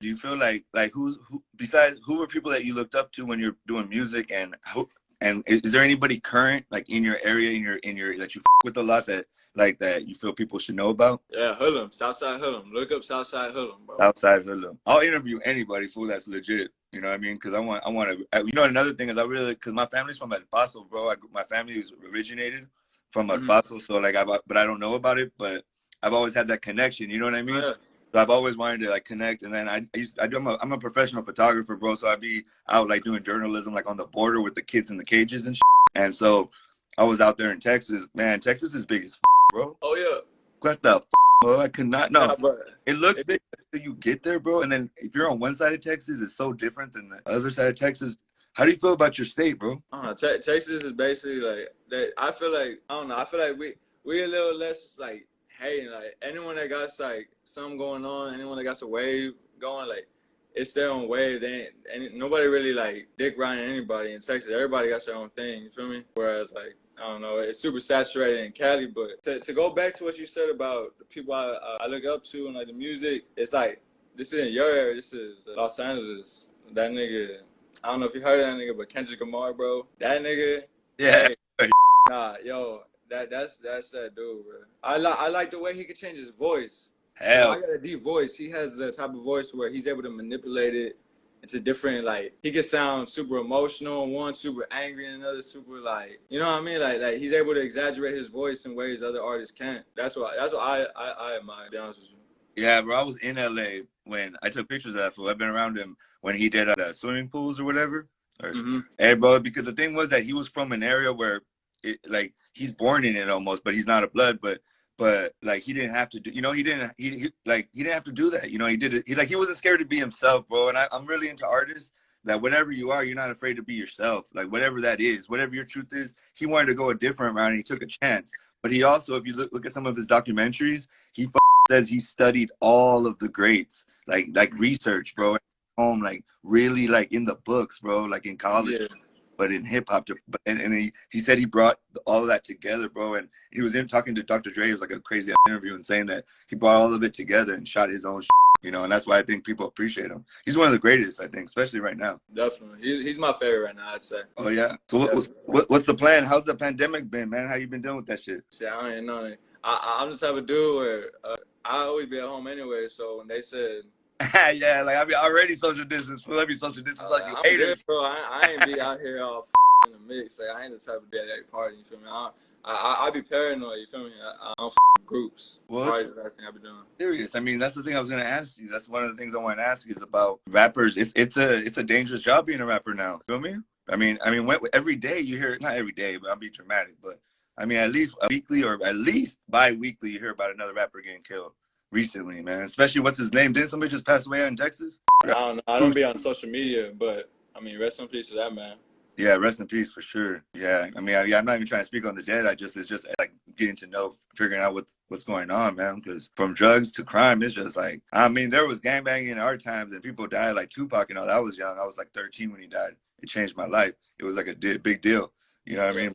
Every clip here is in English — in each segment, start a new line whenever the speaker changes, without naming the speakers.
Do you feel like who besides who were people that you looked up to when you're doing music, and is there anybody current like in your area in your that you with a lot that you feel people should know about?
Yeah, Hoodlum, Southside Hoodlum. Look up Southside Hoodlum, bro.
Outside Hoodlum. I'll interview anybody fool that's legit. You know what I mean? Because I want to. You know, another thing is I really because my family's from El Paso, bro. My family is originated from El
Mm-hmm.
Paso, so like but I don't know about it, but I've always had that connection. You know what I
Oh,
mean?
yeah.
So I've always wanted to like connect, and then I'm a professional photographer, bro. So I'd be out like doing journalism, like on the border with the kids in the cages and shit. And so I was out there in Texas. Man, Texas is big as bro.
Oh, yeah.
What the bro? I could not know.
Nah, but
It looks
it,
big until you get there, bro. And then if you're on one side of Texas, it's so different than the other side of Texas. How do you feel about your state, bro?
I don't know. Texas is basically like that. I feel like I don't know. I feel like we a little less like hating. Like anyone that got like something going on, anyone that got a wave going, like it's their own wave. They ain't, and nobody really like dick riding anybody in Texas. Everybody got their own thing. You feel me? Whereas like I don't know, it's super saturated in Cali. But to go back to what you said about the people I look up to and like the music, it's like this isn't your area. This is Los Angeles. That nigga. I don't know if you heard of that nigga, but Kendrick Lamar, bro. That nigga,
Yeah.
hey, nah, yo, that's that dude, bro. I like the way he can change his voice. You know,
Hell.
I got a deep voice. He has the type of voice where he's able to manipulate it into different, like, he can sound super emotional in one, super angry in another, super, like, you know what I mean? Like he's able to exaggerate his voice in ways other artists can't. That's what I admire, to be honest with you.
Yeah, bro. I was in LA when I took pictures of that fool. I've been around him when he did the swimming pools or whatever.
Mm-hmm.
Hey, bro, because the thing was that he was from an area where like he's born in it almost, but he's not a blood, but like he didn't have to do, you know, he didn't have to do that. You know, he did it. He wasn't scared to be himself, bro. And I'm really into artists that whatever you are, you're not afraid to be yourself. Like whatever that is, whatever your truth is, he wanted to go a different route and he took a chance. But he also, if you look at some of his documentaries, he says he studied all of the greats, like research, bro. Home, like really, like in the books, bro, like in college,
Yeah.
but in hip hop. And he said he brought all of that together, bro. And he was in talking to Dr. Dre. It was like a crazy interview and saying that he brought all of it together and shot his own, you know. And that's why I think people appreciate him. He's one of the greatest, I think, especially right now.
Definitely. He's my favorite right now, I'd say.
Oh yeah. So
Definitely.
what's the plan? How's the pandemic been, man? How you been doing with that shit?
Shit, I don't even know. I'm the type of dude where I always be at home anyway. So when they said,
Yeah, like I mean, already social distance. Let me social distance like you
I'm
haters.
good, bro. I ain't be out here all in the mix. Like I ain't the type of day at that party. You feel me? I be paranoid. You feel me? I don't groups.
Well,
Parties is everything I be doing.
serious. I mean, that's the thing I was gonna ask you. That's one of the things I want to ask you is about rappers. It's a dangerous job being a rapper now. You feel me? Every day you hear, not every day, but I'll be dramatic, but I mean at least weekly or at least bi-weekly you hear about another rapper getting killed recently, man. Especially what's his name? Didn't somebody just pass away in Texas?
I don't know. I don't be on social media, but I mean, rest in peace to that man.
Yeah, rest in peace for sure. Yeah, I mean, I'm not even trying to speak on the dead. It's just like getting to know, figuring out what's going on, man. Because from drugs to crime, it's just like, I mean, there was gangbanging in our times, and people died like Tupac and all. I was young. I was like 13 when he died. It changed my life. It was like a big deal. You know what I
Yeah.
mean?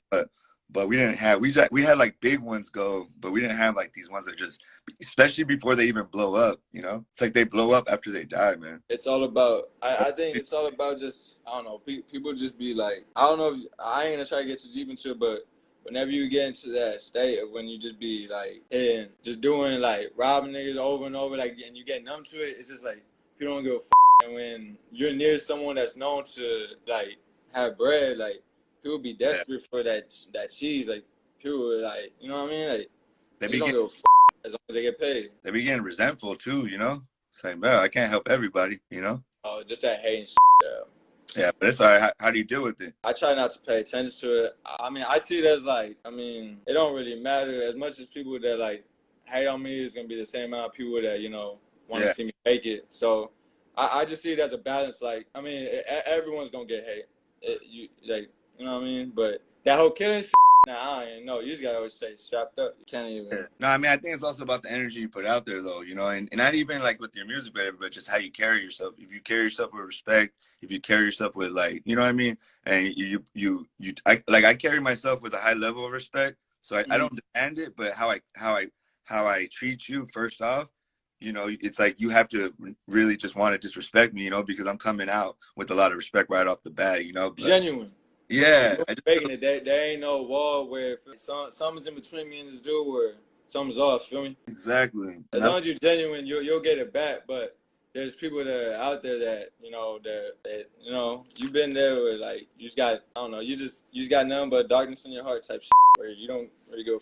But we didn't have we had like big ones go, but we didn't have like these ones that just, especially before they even blow up. You know, it's like they blow up after they die, man.
It's all about. I think it's all about just. I don't know. People just be like. I don't know. I ain't gonna try to get too deep into it, but whenever you get into that state of when you just be like, hitting, just doing like robbing niggas over and over, like, and you get numb to it, it's just like you don't give a. And when you're near someone that's known to like have bread, like people be
Yeah.
desperate for that cheese, like people like, you know what I mean, like
They
they don't
begin
give a as long as they get paid.
they begin resentful too. You know, it's like, man, I can't help everybody. You know.
Oh, just that hating. Yeah.
Yeah, but it's all right. How do you deal with it?
I try not to pay attention to it. I mean, I see it as like, I mean, it don't really matter as much as people that like hate on me is gonna be the same amount of people that want to
Yeah.
see me make it. So I just see it as a balance. Like, I mean, everyone's gonna get hate. You know what I mean? But that whole killing shit, nah, I don't even know. You just gotta always stay strapped up. You can't even.
Yeah. No, I mean, I think it's also about the energy you put out there, though, you know, and not even like with your music, but just how you carry yourself. If you carry yourself with respect, if you carry yourself with like, you know what I mean? And I carry myself with a high level of respect. So I don't demand it, but how I treat you first off, you know, it's like you have to really just want to disrespect me, you know, because I'm coming out with a lot of respect right off the bat, you know. But
Genuine.
yeah,
You're
I just
faking it. There ain't no wall where something's in between me and this dude where something's off. Feel me?
exactly.
As
And that's
long as you're genuine, you'll get it back. But there's people that are out there that you've been there where like you just got I don't know you just got nothing but darkness in your heart type shit where you don't really go.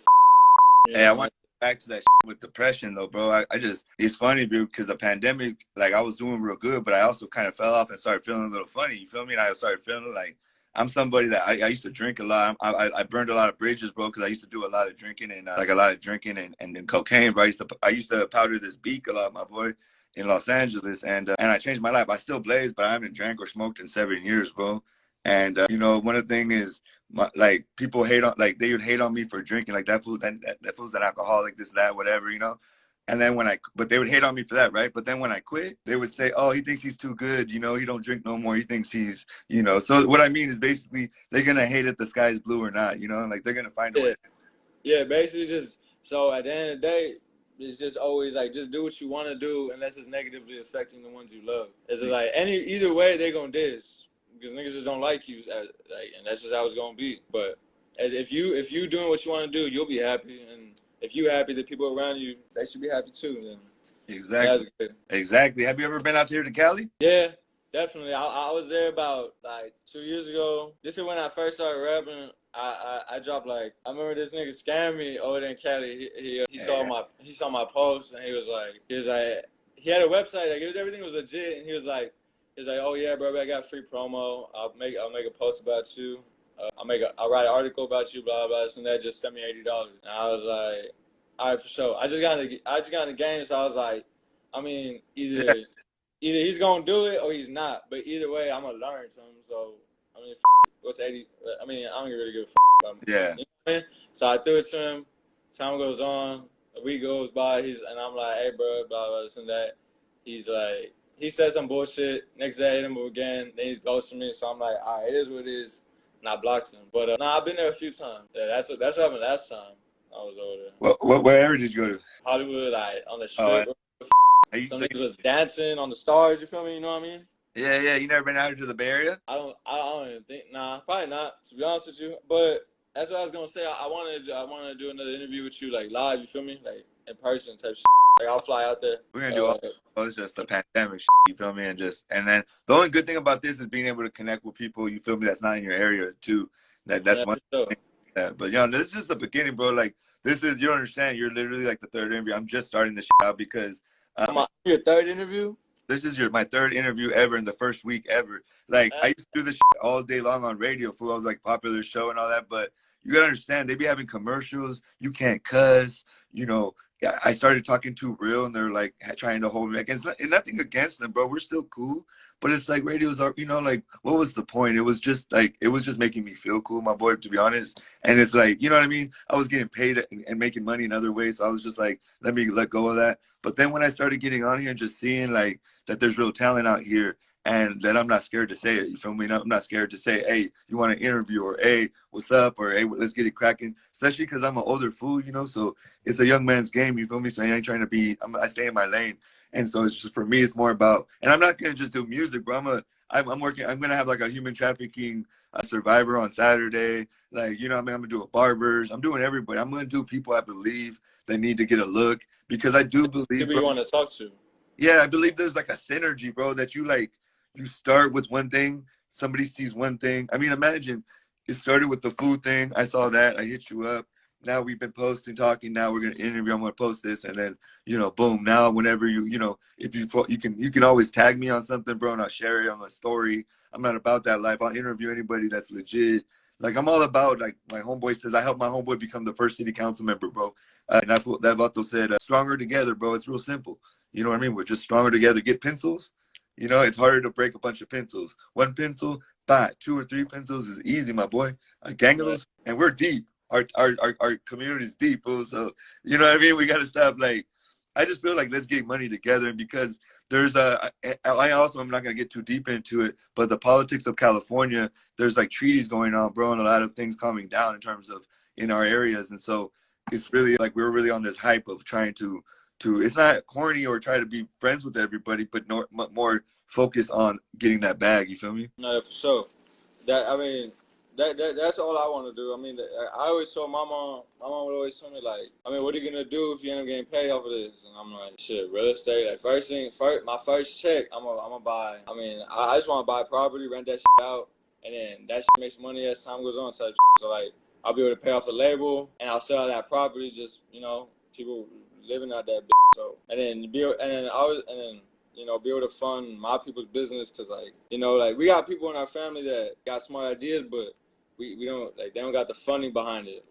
You know
hey,
what
I
I'm
want
saying?
to get back to that with depression though, bro. I just it's funny, dude, because the pandemic, like I was doing real good, but I also kind of fell off and started feeling a little funny. You feel me? And I started feeling like I'm somebody that I used to drink a lot. I burned a lot of bridges, bro, because I used to do a lot of drinking and like a lot of drinking and cocaine. Bro, I used to powder this beak a lot, my boy, in Los Angeles, and I changed my life. I still blaze, but I haven't drank or smoked in 7 years, bro. And you know, one of the things is like people hate on like they would hate on me for drinking like that fool that fool's an alcoholic, this that whatever, you know. And then but they would hate on me for that, right? But then when I quit, they would say, oh, he thinks he's too good, you know, he don't drink no more, he thinks he's, you know. So what I mean is basically they're gonna hate if the sky's blue or not, you know, like they're gonna find a way.
Yeah, yeah. Basically, just so at the end of the day, it's just always like just do what you want to do unless it's negatively affecting the ones you love. It's just like either way they gonna diss because niggas just don't like you, and that's just how it's gonna be. But if you doing what you want to do, you'll be happy, and if you happy, the people around you they should be happy too. Then that's
Exactly.
good.
Exactly. Have you ever been out here to Cali?
Yeah, definitely. I was there about like 2 years ago. This is when I first started rapping. I dropped like I remember this nigga scammed me over there in Cali. He saw my post and he was like he had a website like everything was legit and he was like oh yeah bro I got free promo. I'll make a post about you. I'll write an article about you blah blah this and that. Just send me $80. And I was like all right for sure. I just got in the game so I was like I mean
Yeah.
either he's gonna do it or he's not. But either way, I'm gonna learn something. So I mean, what's 80? I mean, I don't really give a about him.
Yeah.
You know what I mean? So I threw it to him. Time goes on. A week goes by. And I'm like, hey, bro, blah blah this and that. He's like, he said some bullshit. Next day, I hit him again. Then he's ghosting me. So I'm like, all right, it is what it is. And I blocked him. But nah, I've been there a few times. Yeah, that's what happened last time I was over there.
What area did you go to?
Hollywood, like on the
Oh,
strip.
so
Some niggas was dancing on the stars. You feel me? You know what I mean?
yeah, yeah. You never been out here to the Bay Area?
I don't even think. Nah, probably not. To be honest with you, but that's what I was gonna say. I wanted to do another interview with you, like live. You feel me? Like in person type shit. Like I'll fly out there.
We're gonna do all. It's just the pandemic, you feel me? And then the only good thing about this is being able to connect with people, you feel me, that's not in your area too. That's
Yeah,
one
for sure.
thing. But you know, this is just the beginning, bro. Like this is you don't understand. You're literally like the third interview. I'm just starting this out because
Your third interview?
this is my third interview ever in the first week ever. Like I used to do this all day long on radio for I was like popular show and all that, but you gotta understand they be having commercials. You can't cuss. You know, yeah, I started talking too real, and they're like trying to hold me back. And nothing against them, bro. We're still cool, but it's like radios are. You know, like what was the point? It was just making me feel cool, my boy. To be honest, and it's like you know what I mean. I was getting paid and making money in other ways, so I was just like, let me let go of that. But then when I started getting on here and just seeing like that there's real talent out here and that I'm not scared to say it. You feel me? I'm not scared to say, hey, you want to interview or hey, what's up? Or hey, let's get it cracking. Especially because I'm an older fool, you know, so it's a young man's game. You feel me? So I ain't trying to I stay in my lane. And so it's just for me, it's more about, and I'm not going to just do music, bro. I'm working, I'm going to have like a human trafficking survivor on Saturday. Like, you know what I mean? I'm going to do a barbers. I'm doing everybody. I'm going to do people I believe they need to get a look because I do believe,
People
bro,
you want to talk to?
yeah, I believe there's like a synergy, bro, that you start with one thing, somebody sees one thing. I mean, imagine it started with the food thing. I saw that. I hit you up. Now we've been posting, talking. Now we're gonna interview. I'm gonna post this, and then boom. Now whenever if you can always tag me on something, bro, and I'll share it on my story. I'm not about that life. I'll interview anybody that's legit. Like I'm all about like my homeboy says. I helped my homeboy become the first city council member, bro. And that's what that Vato said. Stronger together, bro. It's real simple. You know what I mean? We're just stronger together. Get pencils. You know, it's harder to break a bunch of pencils. One pencil, five, two or three pencils is easy, my boy. A gang of those, and we're deep. Our community is deep, fool. So you know what I mean? We gotta stop. Like, I just feel like let's get money together, and because there's I'm not gonna get too deep into it, but the politics of California, there's like treaties going on, bro, and a lot of things calming down in terms of in our areas, and so it's really like we're really on this hype of trying to it's not corny or try to be friends with everybody, but more focused on getting that bag. You feel me?
No, for sure. That I mean, that's all I want to do. I mean, I always told my mom. My mom would always tell me like, I mean, what are you gonna do if you end up getting paid off of this? And I'm like, shit, real estate. Like my first check, I'm gonna buy. I mean, I just want to buy property, rent that shit out, and then that shit makes money as time goes on. Type shit. So like, I'll be able to pay off the label, and I'll sell that property. Just people living out that bitch. So and then be able to fund my people's business because, like, we got people in our family that got smart ideas, but we don't, like, they don't got the funding behind it.